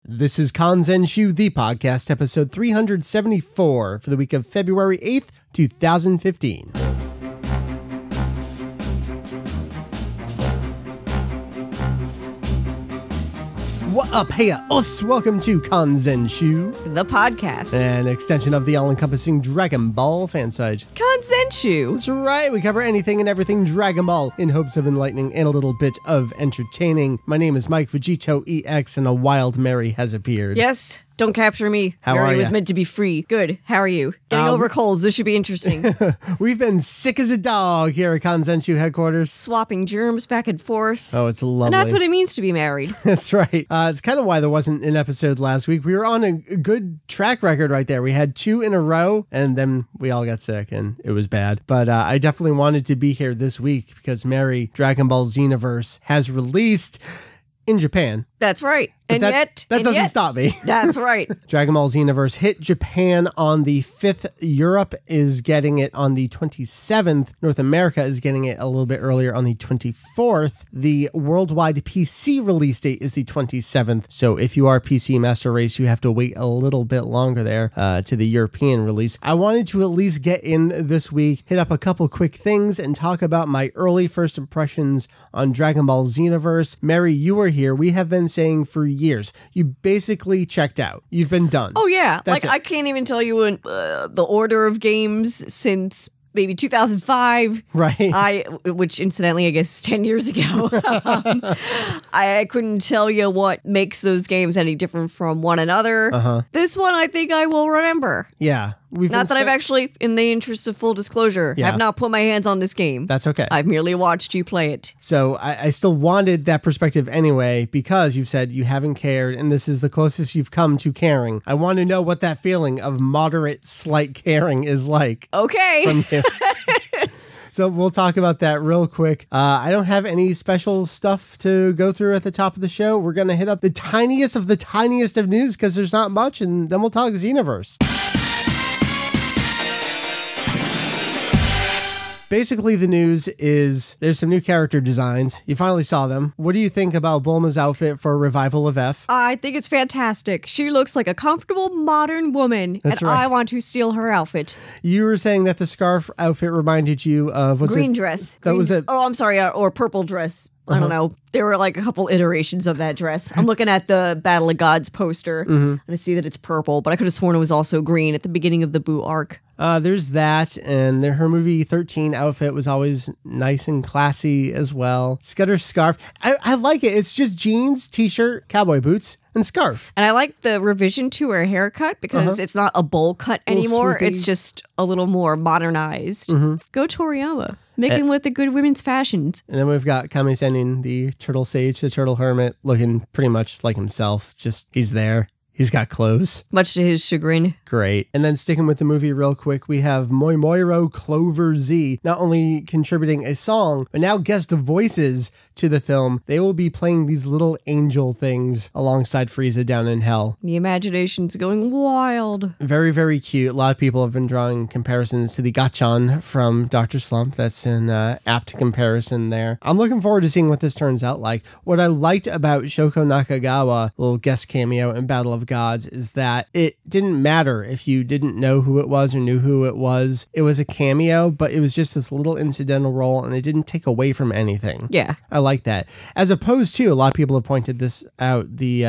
This is Kanzenshuu, the podcast, episode 374 for the week of February 8th, 2015. What up, hey, us? Welcome to Kanzenshuu, the podcast, an extension of the all-encompassing Dragon Ball fan site. Kanzenshuu. That's right, we cover anything and everything Dragon Ball in hopes of enlightening and a little bit of entertaining. My name is Mike VegettoEX, and a wild Meri has appeared. Yes. Don't capture me. How Meri are was ya? meant to be free. Good. How are you? Getting over colds. This should be interesting. We've been sick as a dog here at Kanzenshuu headquarters. Swapping germs back and forth. Oh, it's lovely. And that's what it means to be married. That's right. It's kind of why there wasn't an episode last week. We were on a good track record right there. We had 2 in a row, and then we all got sick, and it was bad. But I definitely wanted to be here this week because Meri, Dragon Ball XENOVERSE, has released in Japan. That's right. But that doesn't stop me. That's right. Dragon Ball XENOVERSE hit Japan on the 5th. Europe is getting it on the 27th. North America is getting it a little bit earlier on the 24th. The worldwide PC release date is the 27th. So if you are PC Master Race, you have to wait a little bit longer there to the European release. I wanted to at least get in this week, hit up a couple quick things, and talk about my early first impressions on Dragon Ball XENOVERSE. Meri, you were here. We have been saying for years, you basically checked out. You've been done. Oh, yeah. That's it. I can't even tell you the order of games since maybe 2005. Right. Which incidentally, I guess 10 years ago. I couldn't tell you what makes those games any different from one another. This one, I think I will remember. Yeah. Not that I've actually, in the interest of full disclosure, have not put my hands on this game. That's okay. I've merely watched you play it. So I still wanted that perspective anyway, because you've said you haven't cared, and this is the closest you've come to caring. I want to know what that feeling of moderate, slight caring is like. Okay. From you. So we'll talk about that real quick. I don't have any special stuff to go through at the top of the show. We're going to hit up the tiniest of news because there's not much, and then we'll talk XENOVERSE. Basically, the news is there's some new character designs. You finally saw them. What do you think about Bulma's outfit for Revival of F? I think it's fantastic. She looks like a comfortable modern woman, That's and right. I want to steal her outfit. You were saying that the scarf outfit reminded you of... Green dress. That was it. Oh, I'm sorry, or purple dress. I don't know. There were like a couple iterations of that dress. I'm looking at the Battle of Gods poster, and I see that it's purple, but I could have sworn it was also green at the beginning of the Boo arc. There's that, and her movie 13 outfit was always nice and classy as well. Scudder's scarf. I like it. It's just jeans, t-shirt, cowboy boots, and scarf. And I like the revision to her haircut because it's not a bowl cut anymore. swoopy. It's just a little more modernized. Go Toriyama. Making with the good women's fashions. And then we've got Kame-Sennin, the turtle sage, the turtle hermit, looking pretty much like himself. Just, he's there. He's got clothes. Much to his chagrin. Great. And then sticking with the movie real quick, we have Moimoiro Clover Z not only contributing a song, but now guest voices to the film. They will be playing these little angel things alongside Frieza down in hell. The imagination's going wild. Very, very cute. A lot of people have been drawing comparisons to the Gachan from Dr. Slump. That's an apt comparison there. I'm looking forward to seeing what this turns out like. What I liked about Shoko Nakagawa, little guest cameo in Battle of Gods, is that it didn't matter if you didn't know who it was or knew who it was. It was a cameo, but it was just this little incidental role, and it didn't take away from anything. Yeah. I like that. As opposed to, a lot of people have pointed this out, the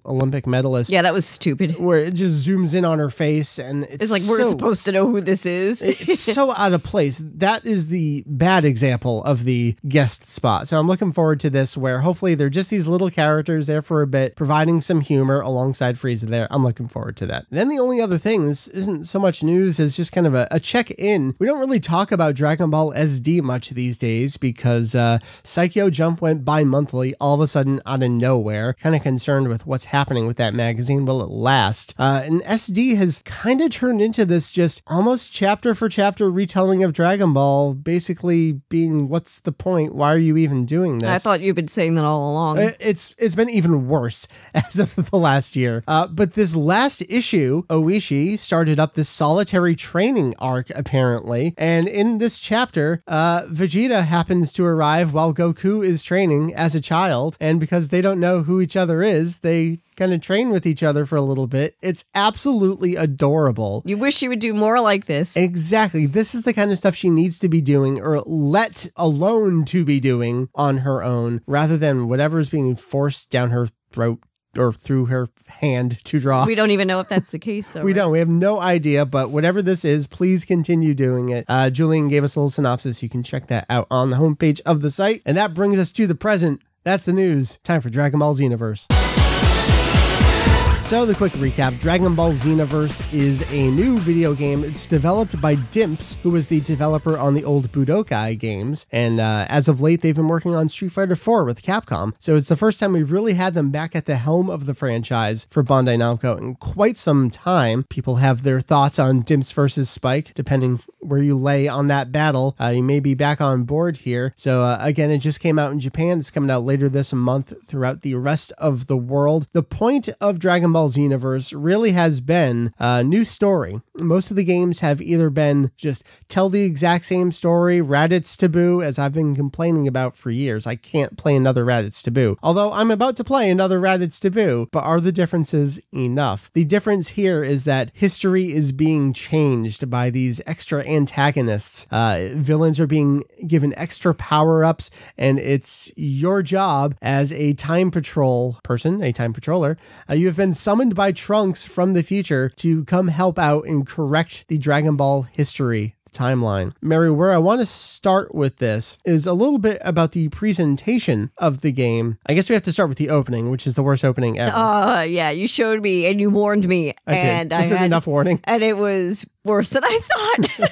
Olympic medalist. Yeah, that was stupid. Where it just zooms in on her face, and It's like, we're supposed to know who this is. It's so out of place. That is the bad example of the guest spot. So I'm looking forward to this, where hopefully they're just these little characters there for a bit, providing some humor alongside Frieza there. I'm looking forward to that. Then the only other thing, this isn't so much news as just kind of a check-in. We don't really talk about Dragon Ball SD much these days because Psycho Jump went bi-monthly all of a sudden out of nowhere. Kind of concerned with what's happening with that magazine. Will it last? And SD has kind of turned into this just almost chapter for chapter retelling of Dragon Ball, basically being, what's the point? Why are you even doing this? I thought you've been saying that all along. It's been even worse as of the last year. here. But this last issue, Oishi started up this solitary training arc, apparently. And in this chapter, Vegeta happens to arrive while Goku is training as a child. And because they don't know who each other is, they kind of train with each other for a little bit. It's absolutely adorable. You wish she would do more like this. Exactly. This is the kind of stuff she needs to be doing, or let alone to be doing on her own, rather than whatever is being forced down her throat or through her hand to draw. We don't even know if that's the case, though. We don't. We have no idea, but whatever this is, please continue doing it. Julian gave us a little synopsis. You can check that out on the homepage of the site. And that brings us to the present. That's the news. Time for Dragon Ball Xenoverse. So the quick recap, Dragon Ball Xenoverse is a new video game. It's developed by Dimps, who was the developer on the old Budokai games. And as of late, they've been working on Street Fighter 4 with Capcom. So it's the first time we've really had them back at the helm of the franchise for Bandai Namco in quite some time. People have their thoughts on Dimps versus Spike, depending where you lay on that battle. You may be back on board here. So again, it just came out in Japan. It's coming out later this month throughout the rest of the world. The point of Dragon Ball Xenoverse really has been a new story. Most of the games have either been just tell the exact same story, Raditz Taboo, as I've been complaining about for years. I can't play another Raditz Taboo, although I'm about to play another Raditz Taboo. But are the differences enough? The difference here is that history is being changed by these extra antagonists. Villains are being given extra power-ups, and it's your job as a time patrol person, a time patroller. You have been summoned by Trunks from the future to come help out and correct the Dragon Ball history timeline. Meri, where I want to start with this is a little bit about the presentation of the game. I guess we have to start with the opening, which is the worst opening ever. Yeah, you showed me and you warned me. I did. Is it enough warning? And it was worse than I thought.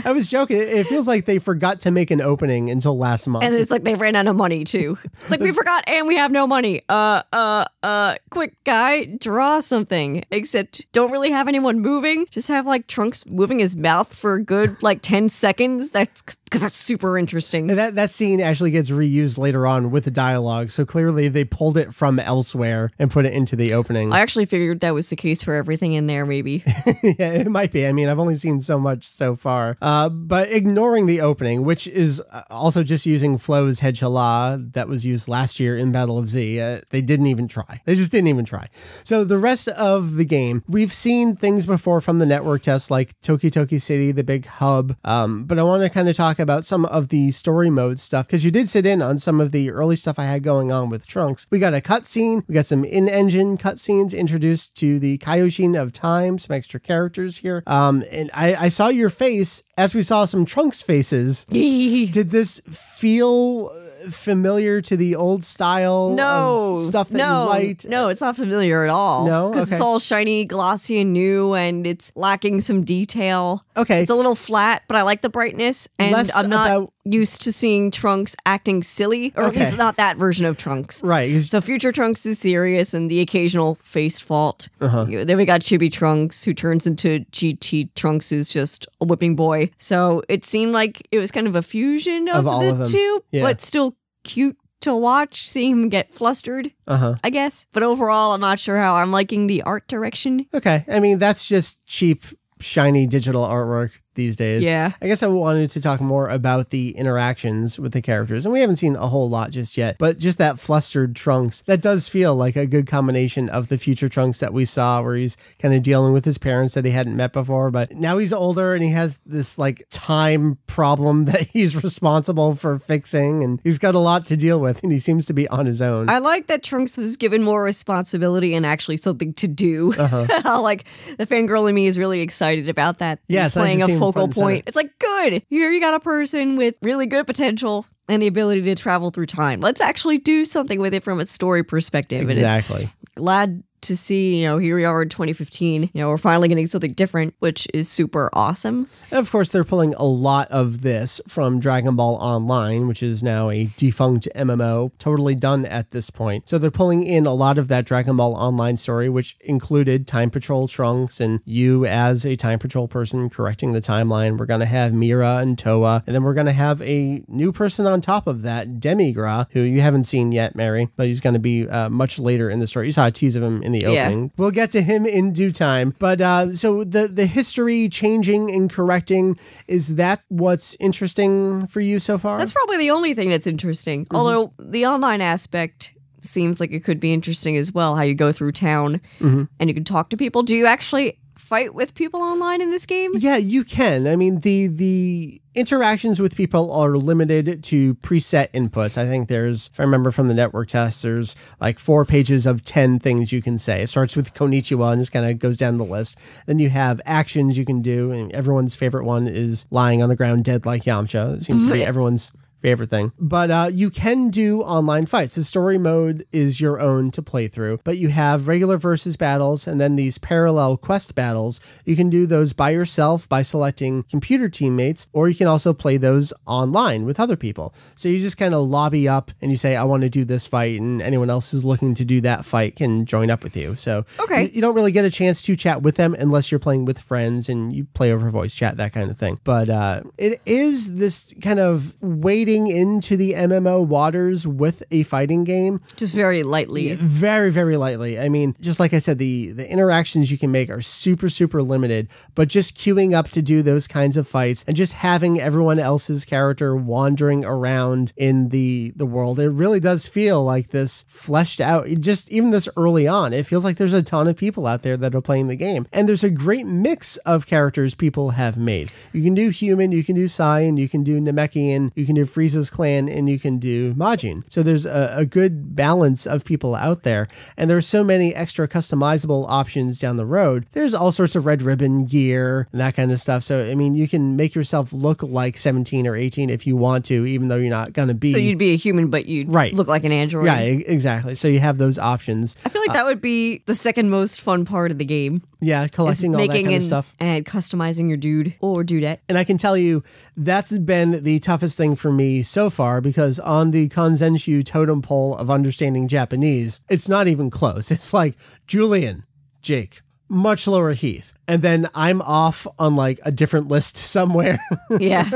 I was joking. It feels like they forgot to make an opening until last month. And it's like they ran out of money too. It's like we forgot and we have no money. Quick guy, draw something. Except don't really have anyone moving. Just have like Trunks moving his mouth for a good like 10 seconds. That's because that's super interesting. And that scene actually gets reused later on with the dialogue. So clearly they pulled it from elsewhere and put it into the opening. I actually figured that was the case for everything in there, maybe. Yeah, it might be. I mean, I've only seen so much so far. But ignoring the opening, which is also just using Flo's Hedgehog that was used last year in Battle of Z. They didn't even try. They just didn't even try. So the rest of the game, we've seen things before from the network tests like Toki Toki City, the big hub. But I want to kind of talk about some of the story mode stuff because you did sit in on some of the early stuff I had going on with Trunks. We got a cutscene. We got some in-engine cutscenes introduced to the Kaioshin of Time, some extra characters here. And I saw your face as we saw some Trunks faces. Did this feel familiar to the old style of stuff that you liked? No, it's not familiar at all. No? Because it's all shiny, glossy, and new, and it's lacking some detail. Okay. It's a little flat, but I like the brightness, and I'm not used to seeing Trunks acting silly, or at least not that version of Trunks. Right. So future Trunks is serious, and the occasional face fault. Then we got Chibi Trunks, who turns into GT Trunks, who's just a whipping boy. So it seemed like it was kind of a fusion of the two, but still cute to watch, seeing him get flustered, I guess. But overall, I'm not sure how I'm liking the art direction. Okay. I mean, that's just cheap, shiny digital artwork these days. Yeah. I guess I wanted to talk more about the interactions with the characters, and we haven't seen a whole lot just yet, but just that flustered Trunks, that does feel like a good combination of the future Trunks that we saw where he's kind of dealing with his parents that he hadn't met before, but now he's older and he has this like time problem that he's responsible for fixing, and he's got a lot to deal with, and he seems to be on his own. I like that Trunks was given more responsibility and actually something to do. Like the fangirl in me is really excited about that. Yeah, he's playing a focal point. It's like, good. Here you got a person with really good potential and the ability to travel through time. Let's actually do something with it from a story perspective. Exactly. And it's glad to see, here we are in 2015, we're finally getting something different, which is super awesome. And of course, they're pulling a lot of this from Dragon Ball Online, which is now a defunct MMO, totally done at this point. So they're pulling in a lot of that Dragon Ball Online story, which included Time Patrol Trunks and you as a Time Patrol person correcting the timeline. We're going to have Mira and Toa, and then we're going to have a new person on top of that, Demigra, who you haven't seen yet, Meri, but he's going to be much later in the story. You saw a tease of him in the opening. We'll get to him in due time. But so the history changing and correcting, is that what's interesting for you so far? That's probably the only thing that's interesting. Although the online aspect seems like it could be interesting as well, how you go through town and you can talk to people. Do you actually fight with people online in this game? Yeah, you can. I mean, the interactions with people are limited to preset inputs. I think there's, if I remember from the network test, there's like 4 pages of 10 things you can say. It starts with konnichiwa and just kind of goes down the list. Then you have actions you can do, and everyone's favorite one is lying on the ground dead like Yamcha. It seems to be everyone's favorite thing. But you can do online fights. The story mode is your own to play through, but you have regular versus battles and then these parallel quest battles. You can do those by yourself by selecting computer teammates, or you can also play those online with other people. So you just kind of lobby up and you say, I want to do this fight, and anyone else who's looking to do that fight can join up with you. So you don't really get a chance to chat with them unless you're playing with friends and you play over voice chat, that kind of thing. But it is this kind of wading into the MMO waters with a fighting game. Just very lightly. Very, very lightly. I mean, just like I said, the interactions you can make are super, super limited, but just queuing up to do those kinds of fights and just having everyone else's character wandering around in the world, it really does feel like this fleshed out, just even this early on, it feels like there's a ton of people out there that are playing the game. And there's a great mix of characters people have made. You can do human, you can do Saiyan, you can do Namekian, you can do Frieza's clan, and you can do Majin. So there's a good balance of people out there, and there's so many extra customizable options down the road. There's all sorts of red ribbon gear and that kind of stuff. So, I mean, you can make yourself look like 17 or 18 if you want to, even though you're not going to be. So you'd be a human, but you'd look like an android. Yeah, exactly. So you have those options. I feel like that would be the second most fun part of the game. Yeah, collecting all that kind of stuff. And customizing your dude or dudette. And I can tell you, that's been the toughest thing for me so far, because on the Kanzenshuu totem pole of understanding Japanese, it's not even close. It's like Julian, Jake, much lower Heath. And then I'm off on like a different list somewhere. Yeah.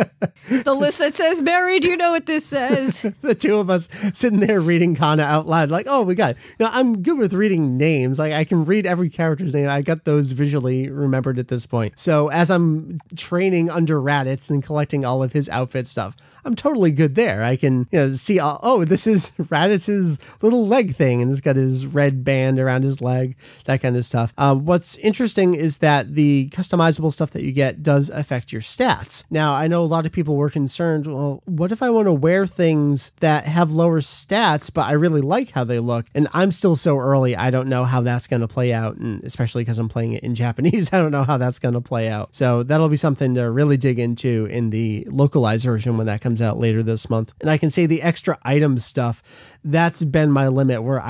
The list that says, Meri, do you know what this says? The two of us sitting there reading Kana out loud, like, oh, we got it. You know, I'm good with reading names. Like, I can read every character's name. I got those visually remembered at this point. So as I'm training under Raditz and collecting all of his outfit stuff, I'm totally good there. I can, see, oh, this is Raditz's little leg thing, and it's got his red band around his leg, that kind of stuff. What's interesting is that the customizable stuff that you get does affect your stats. Now, I know a lot of people were concerned, well, what if I want to wear things that have lower stats, but I really like how they look? And I'm still so early, I don't know how that's going to play out, and especially because I'm playing it in Japanese, I don't know how that's going to play out. So that'll be something to really dig into in the localized version when that comes out later this month. And I can say the extra item stuff, that's been my limit, where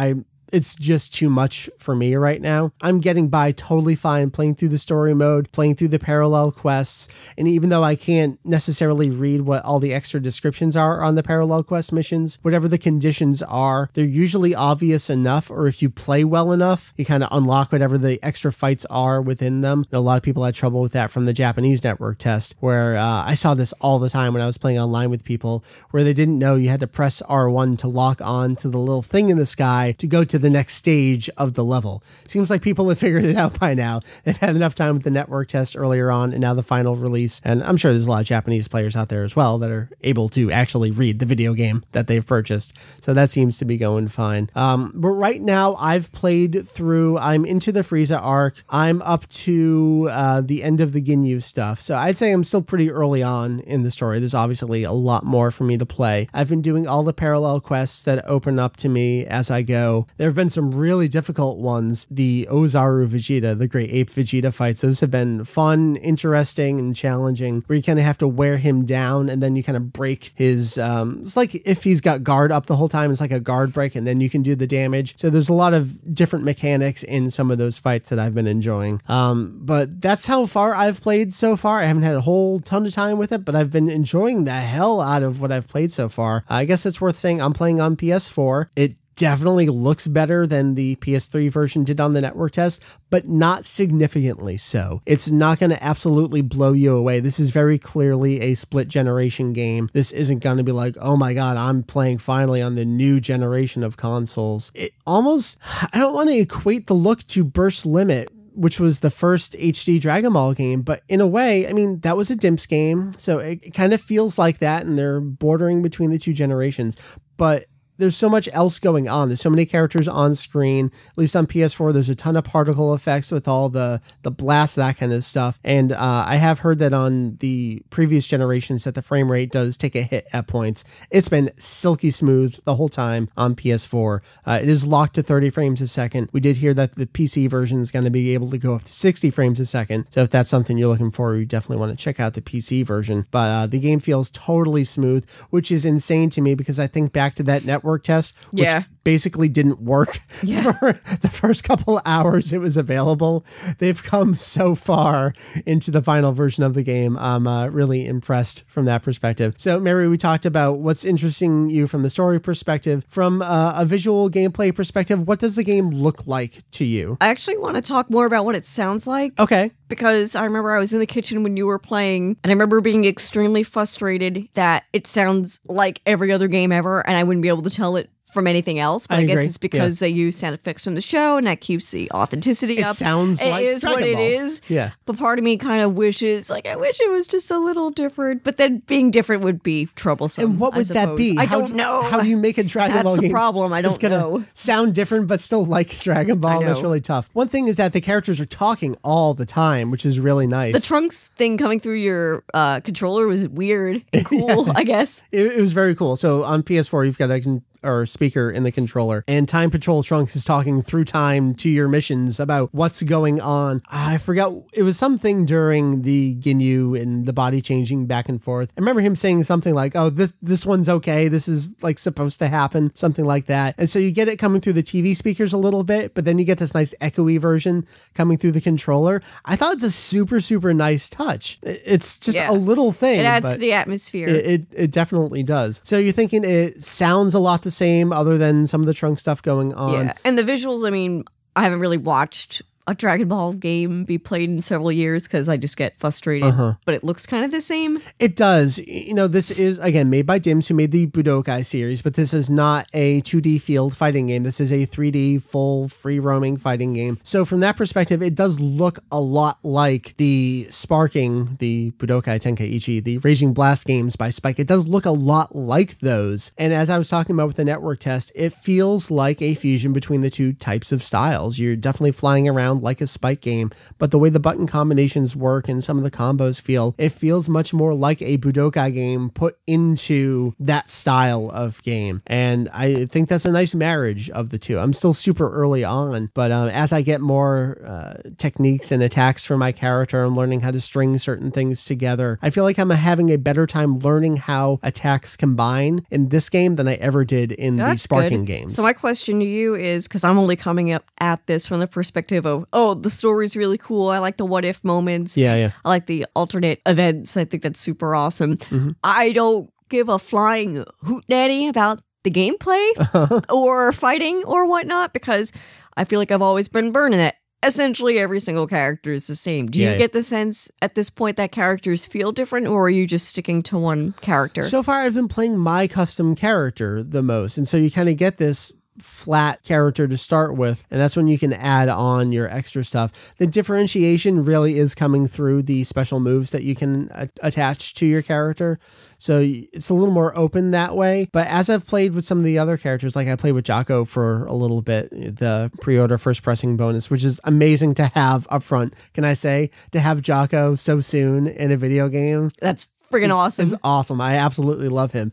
it's just too much for me right now. I'm getting by totally fine playing through the story mode, playing through the parallel quests, and even though I can't necessarily read what all the extra descriptions are on the parallel quest missions, whatever the conditions are, they're usually obvious enough, or if you play well enough, you kind of unlock whatever the extra fights are within them. A lot of people had trouble with that from the Japanese network test, where I saw this all the time when I was playing online with people, where they didn't know you had to press R1 to lock on to the little thing in the sky to go to the next stage of the level. Seems like people have figured it out by now. They've had enough time with the network test earlier on, and now the final release. And I'm sure there's a lot of Japanese players out there as well that are able to actually read the video game that they've purchased. So that seems to be going fine. But right now I've played through, I'm into the Frieza arc. I'm up to the end of the Ginyu stuff. So I'd say I'm still pretty early on in the story. There's obviously a lot more for me to play. I've been doing all the parallel quests that open up to me as I go. There have been some really difficult ones. The Ozaru Vegeta, the Great Ape Vegeta fights, those have been fun, interesting, and challenging, where you kind of have to wear him down and then you kind of break his, it's like if he's got guard up the whole time, it's like a guard break, and then you can do the damage. So there's a lot of different mechanics in some of those fights that I've been enjoying. But that's how far I've played so far. I haven't had a whole ton of time with it, but I've been enjoying the hell out of what I've played so far. I guess it's worth saying I'm playing on PS4. It definitely looks better than the PS3 version did on the network test, but not significantly so. It's not going to absolutely blow you away. This is very clearly a split generation game. This isn't going to be like, oh my God, I'm playing finally on the new generation of consoles. It almost, I don't want to equate the look to Burst Limit, which was the first HD Dragon Ball game. But in a way, I mean, that was a Dimps game. So it kind of feels like that, and they're bordering between the two generations. But there's so much else going on. There's so many characters on screen. At least on PS4, there's a ton of particle effects with all the blasts, that kind of stuff. And I have heard that on the previous generations that the frame rate does take a hit at points. It's been silky smooth the whole time on PS4. It is locked to 30 frames a second. We did hear that the PC version is going to be able to go up to 60 frames a second. So if that's something you're looking for, you definitely want to check out the PC version. But the game feels totally smooth, which is insane to me because I think back to that network test, which basically didn't work for the first couple hours it was available. They've come so far into the final version of the game. I'm really impressed from that perspective. So Meri, we talked about what's interesting you from the story perspective. From a visual gameplay perspective, what does the game look like to you? I actually want to talk more about what it sounds like. Okay. Because I remember I was in the kitchen when you were playing, and I remember being extremely frustrated that it sounds like every other game ever, and I wouldn't be able to tell it from anything else, but I guess it's because they use sound effects from the show, and that keeps the authenticity up. It sounds like it is Dragon what Ball. It is. Yeah. But part of me kind of wishes, like, I wish it was just a little different, but then being different would be troublesome. And what would that be? I don't know. How do you make a Dragon Ball game? That's the problem. I don't know. Sound different, but still like Dragon Ball. That's really tough. One thing is that the characters are talking all the time, which is really nice. The Trunks thing coming through your controller was weird and cool, I guess. It was very cool. So on PS4, you've got a speaker in the controller, and Time Patrol Trunks is talking through time to your missions about what's going on. I forgot, it was something during the Ginyu and the body changing back and forth. I remember him saying something like, oh, this one's okay, this is like supposed to happen, something like that. And so you get it coming through the TV speakers a little bit, but then you get this nice echoey version coming through the controller. I thought it's a super, super nice touch. It's just a little thing. It adds to the atmosphere. It definitely does. So you're thinking it sounds a lot the same other than some of the Trunk stuff going on. Yeah, and the visuals, I mean, I haven't really watched a Dragon Ball game be played in several years because I just get frustrated, but it looks kind of the same. It does. You know, this is, again, made by Dimps, who made the Budokai series, but this is not a 2D field fighting game. This is a 3D full free-roaming fighting game. So from that perspective, it does look a lot like the Sparking, the Budokai Tenkaichi, the Raging Blast games by Spike. It does look a lot like those. And as I was talking about with the network test, it feels like a fusion between the two types of styles. You're definitely flying around like a Spike game, but the way the button combinations work and some of the combos feel, it feels much more like a Budokai game put into that style of game. And I think that's a nice marriage of the two. I'm still super early on, but as I get more techniques and attacks for my character, I'm learning how to string certain things together. I feel like I'm having a better time learning how attacks combine in this game than I ever did in the Sparking games. So my question to you is, because I'm only coming up at this from the perspective of, oh, the story's really cool. I like the what if moments. Yeah. I like the alternate events. I think that's super awesome. I don't give a flying hootenanny about the gameplay or fighting or whatnot, because I feel like I've always been burning it. Essentially, every single character is the same. Do you get the sense at this point that characters feel different, or are you just sticking to one character? So far, I've been playing my custom character the most. And so you kind of get this flat character to start with, and that's when you can add on your extra stuff. The differentiation really is coming through the special moves that you can attach to your character, so it's a little more open that way. But as I've played with some of the other characters, like I played with Jocko for a little bit, the pre-order first pressing bonus, which is amazing to have up front, can I say, to have Jocko so soon in a video game. That's friggin' awesome. Is awesome. I absolutely love him.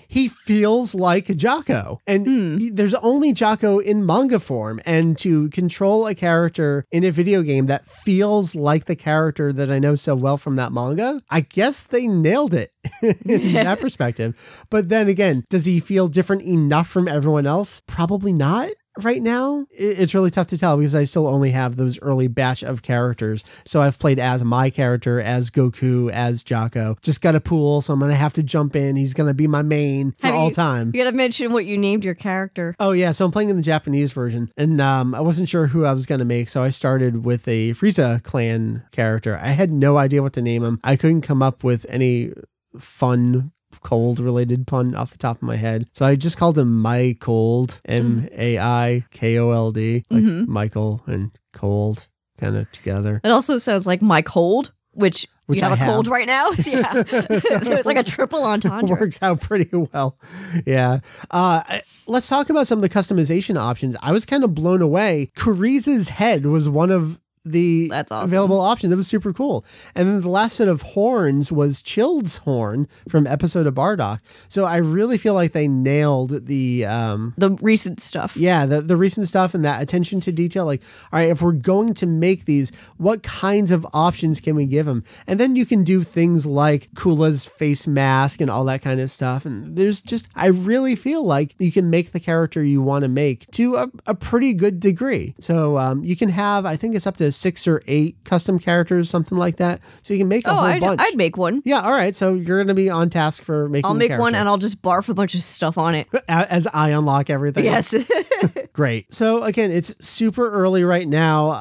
He feels like Jocko, and there's only Jocko in manga form, and to control a character in a video game that feels like the character that I know so well from that manga, I guess they nailed it in that perspective. But then again, does he feel different enough from everyone else? Probably not. Right now, it's really tough to tell because I still only have those early batch of characters. So I've played as my character, as Goku, as Jocko. Just got a pool, so I'm going to have to jump in. He's going to be my main for all time. You got to mention what you named your character. Oh, yeah. So I'm playing in the Japanese version. And I wasn't sure who I was going to make, so I started with a Frieza clan character. I had no idea what to name him. I couldn't come up with any fun cold related pun off the top of my head. So I just called him My Cold, MAIKOLD, like Michael and cold kind of together. It also sounds like My Cold, which you have I a cold right now. Yeah. So it's like a triple entendre. Works out pretty well. Yeah. Let's talk about some of the customization options. I was kind of blown away. Kurize's head was one of the That's awesome. available options. That was super cool. And then the last set of horns was Chilled's horn from episode of Bardock. So I really feel like they nailed the recent stuff. Yeah, the recent stuff and that attention to detail. Like, all right, if we're going to make these, what kinds of options can we give them? And then you can do things like Kula's face mask and all that kind of stuff. And there's just, I really feel like you can make the character you want to make to a pretty good degree. So you can have, I think it's up to 6 or 8 custom characters, something like that. So you can make a whole bunch. I'd make one. Yeah, all right. So you're going to be on task for making I'll make one and I'll just barf a bunch of stuff on it. As I unlock everything. Yes. Great. So again, it's super early right now.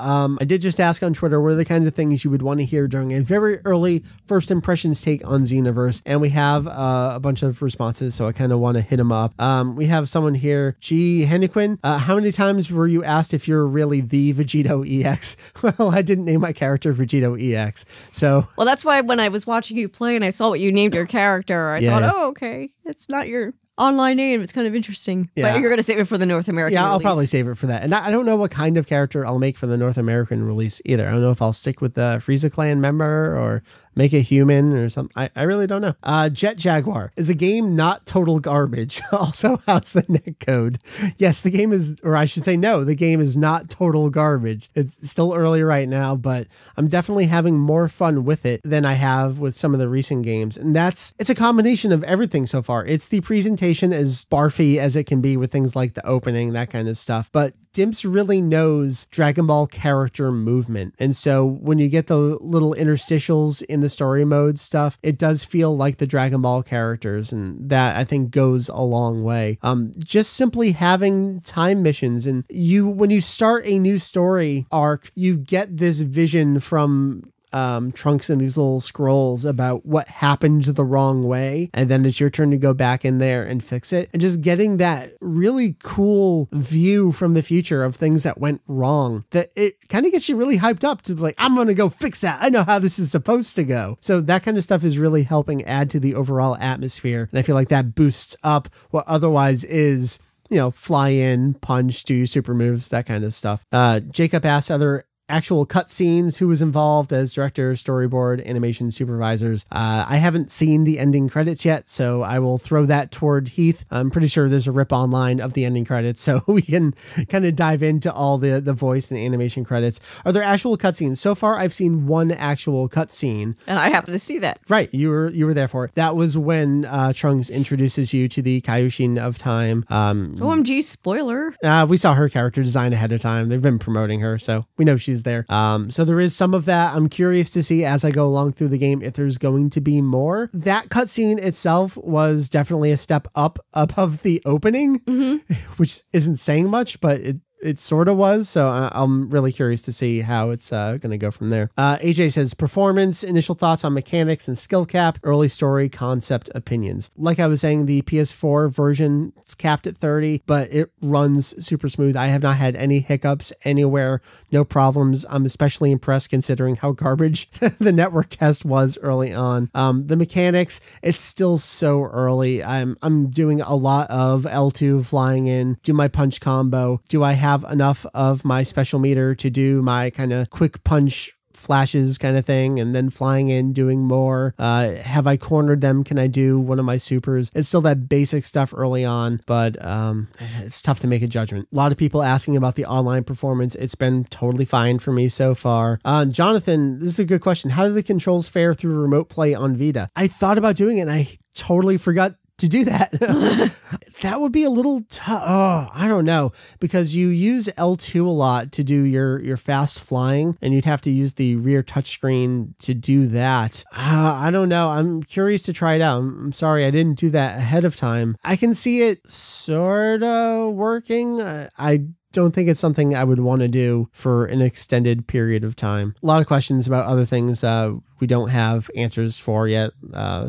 I did just ask on Twitter, what are the kinds of things you would want to hear during a very early first impressions take on Xenoverse? And we have a bunch of responses, so I kind of want to hit them up. We have someone here, G. Hennequin. How many times were you asked if you're really the VegettoEX? Well, I didn't name my character VegettoEX. So, well, that's why when I was watching you play and I saw what you named your character, I thought, oh, okay, it's not your online name. It's kind of interesting. Yeah. But you're going to save it for the North American release. I'll probably save it for that. And I don't know what kind of character I'll make for the North American release either. I don't know if I'll stick with the Frieza clan member or make a human or something. I really don't know. Jet Jaguar. Is the game not total garbage? Also, how's the netcode? Yes, the game is, or I should say no, the game is not total garbage. It's still early right now, but I'm definitely having more fun with it than I have with some of the recent games. And it's a combination of everything so far. It's the presentation as barfy as it can be with things like the opening, that kind of stuff. But Dimps really knows Dragon Ball character movement. And so when you get the little interstitials in the story mode stuff, it does feel like the Dragon Ball characters. And that I think goes a long way. Just simply having time missions, and when you start a new story arc, you get this vision from Trunks and these little scrolls about what happened the wrong way, and then it's your turn to go back in there and fix it, and just getting that really cool view from the future of things that went wrong, that it kind of gets you really hyped up to like, I'm gonna go fix that. I know how this is supposed to go. So that kind of stuff is really helping add to the overall atmosphere, and I feel like that boosts up what otherwise is, fly in, punch, do super moves, that kind of stuff. Jacob asked other actual cutscenes, who was involved as director, storyboard, animation supervisors. I haven't seen the ending credits yet, so I will throw that toward Heath. I'm pretty sure there's a rip online of the ending credits, so we can kind of dive into all the voice and animation credits. Are there actual cutscenes? So far, I've seen one actual cutscene. And I happen to see that. Right, you were there for it. That was when Trunks introduces you to the Kaioshin of Time. OMG, spoiler. We saw her character design ahead of time. They've been promoting her, so we know she's there. So there is some of that. I'm curious to see as I go along through the game if there's going to be more. That cutscene itself was definitely a step up above the opening, which isn't saying much, but it sort of was, so I'm really curious to see how it's going to go from there. AJ says, performance, initial thoughts on mechanics and skill cap, early story, concept, opinions. Like I was saying, the PS4 version is capped at 30, but it runs super smooth. I have not had any hiccups anywhere, no problems. I'm especially impressed considering how garbage the network test was early on. The mechanics, it's still so early. I'm doing a lot of L2 flying in, do my punch combo. Do I have enough of my special meter to do my kind of quick punch flashes kind of thing, and then flying in, doing more? Have I cornered them? Can I do one of my supers? It's still that basic stuff early on, but it's tough to make a judgment. A lot of people asking about the online performance. It's been totally fine for me so far. Jonathan, this is a good question. How do the controls fare through remote play on Vita? I thought about doing it and I totally forgot to do that. That would be a little tough. Oh, I don't know, because you use L2 a lot to do your fast flying, and you'd have to use the rear touchscreen to do that. I don't know. I'm curious to try it out. I'm sorry I didn't do that ahead of time. I can see it sort of working. I don't think it's something I would want to do for an extended period of time. A lot of questions about other things we don't have answers for yet.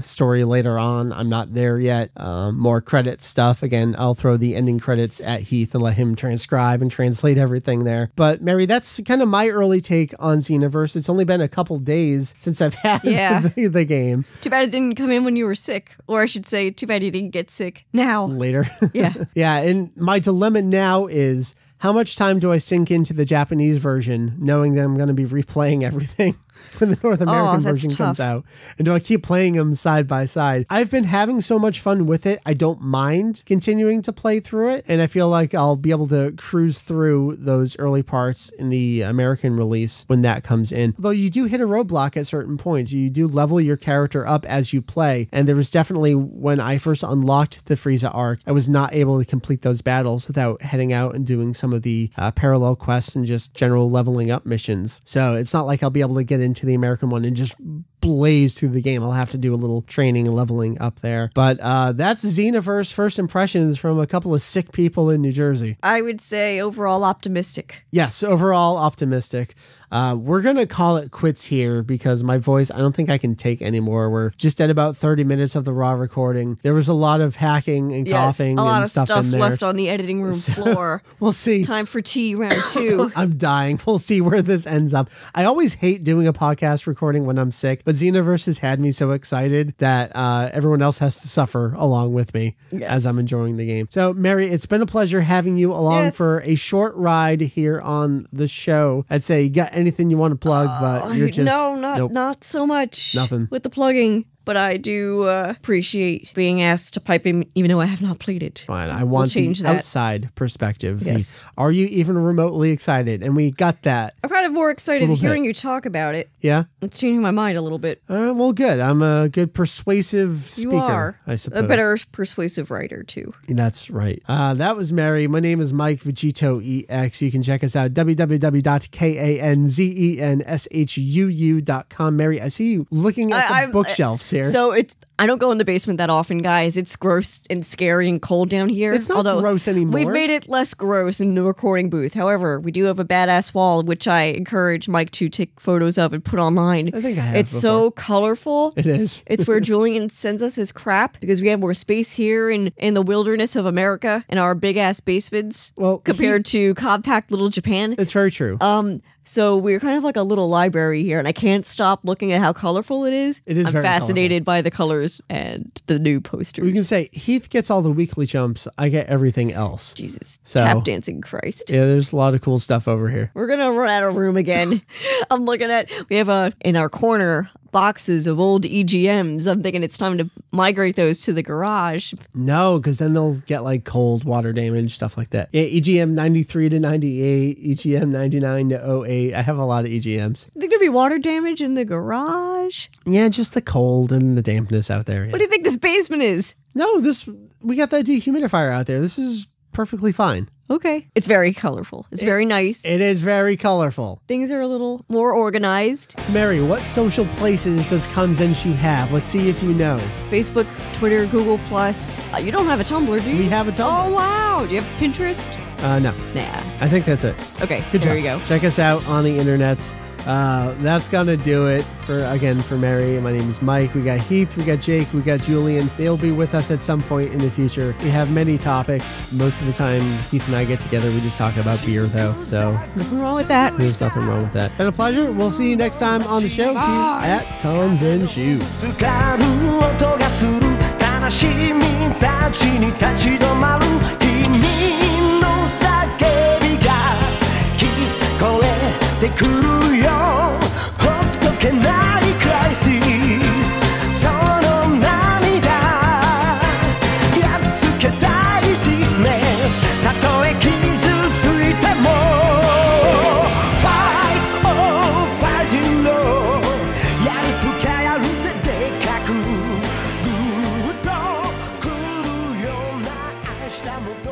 Story later on, I'm not there yet. More credit stuff. Again, I'll throw the ending credits at Heath and let him transcribe and translate everything there. But Meri, that's kind of my early take on Xenoverse. It's only been a couple days since I've had the game. Too bad it didn't come in when you were sick. Or I should say, too bad you didn't get sick now. Later. Yeah. Yeah, and my dilemma now is, how much time do I sink into the Japanese version, knowing that I'm going to be replaying everything when the North American version comes out? And do I keep playing them side by side? I've been having so much fun with it, I don't mind continuing to play through it. And I feel like I'll be able to cruise through those early parts in the American release when that comes in. Although you do hit a roadblock at certain points. You do level your character up as you play. And there was definitely, when I first unlocked the Frieza arc, I was not able to complete those battles without heading out and doing some of the parallel quests and just general leveling up missions. So it's not like I'll be able to get into the American one and just blaze through the game. I'll have to do a little training and leveling up there. But that's Xenoverse first impressions from a couple of sick people in New Jersey. I would say overall optimistic. Yes, overall optimistic. We're going to call it quits here because my voice, I don't think I can take anymore. We're just at about 30 minutes of the raw recording. There was a lot of hacking and coughing and stuff in there. A lot of stuff left on the editing room floor. We'll see. Time for tea round 2. I'm dying. We'll see where this ends up. I always hate doing a podcast recording when I'm sick, but Xenoverse has had me so excited that everyone else has to suffer along with me as I'm enjoying the game. So, Meri, it's been a pleasure having you along for a short ride here on the show. I'd say you got anything you want to plug, but you're just... No, not so much. Nothing. With the plugging. But I do appreciate being asked to pipe in, even though I have not played it. Fine. I want the outside perspective. Yes. Are you even remotely excited? And we got that. I'm kind of more excited hearing you talk about it. Yeah? It's changing my mind a little bit. Well, good. I'm a good persuasive speaker, you are. I suppose. A better persuasive writer, too. That's right. That was Meri. My name is Mike VegettoEX. You can check us out, www.kanzenshuu.com. Meri, I see you looking at the bookshelves here. So I don't go in the basement that often, guys. It's gross and scary and cold down here. It's not gross anymore. We've made it less gross in the recording booth. However, we do have a badass wall, which I encourage Mike to take photos of and put online. I think I have It's so colorful. It is. It's where Julian sends us his crap because we have more space here in the wilderness of America in our big-ass basements compared to compact little Japan. It's very true. So we're kind of like a little library here, and I can't stop looking at how colorful it is. It is I'm very fascinated by the colors and the new posters. We can say Heath gets all the weekly jumps. I get everything else. Jesus, tap dancing Christ. Yeah, there's a lot of cool stuff over here. We're going to run out of room again. I'm looking at, we have in our corner, boxes of old EGMs. I'm thinking it's time to migrate those to the garage. No, because then they'll get like cold water damage, stuff like that. Yeah, EGM 93 to 98, EGM 99 to 08. I have a lot of EGMs. Think there'd be water damage in the garage? Yeah, just the cold and the dampness out there. Yeah. What do you think this basement is? No, we got that dehumidifier out there. This is perfectly fine. Okay. It's very colorful. It's very nice. It is very colorful. Things are a little more organized. Meri, what social places does Kanzenshuu have? Let's see if you know. Facebook, Twitter, Google+. You don't have a Tumblr, do you? We have a Tumblr. Oh, wow. Do you have Pinterest? No. Nah. I think that's it. Okay. Good there job. you go. Check us out on the internets. That's gonna do it for Meri. My name is Mike. We got Heath, we got Jake, we got Julian. They'll be with us at some point in the future. We have many topics. Most of the time Heath and I get together, we just talk about beer though. So nothing wrong with that. There's nothing wrong with that. Been a pleasure. We'll see you next time on the show here at Kanzenshuu. てくるよほっとけないクライシスその涙やっつけたいシークネスたとえ傷ついても Fight oh fighting no やるときゃやるぜでかくぐっと siamo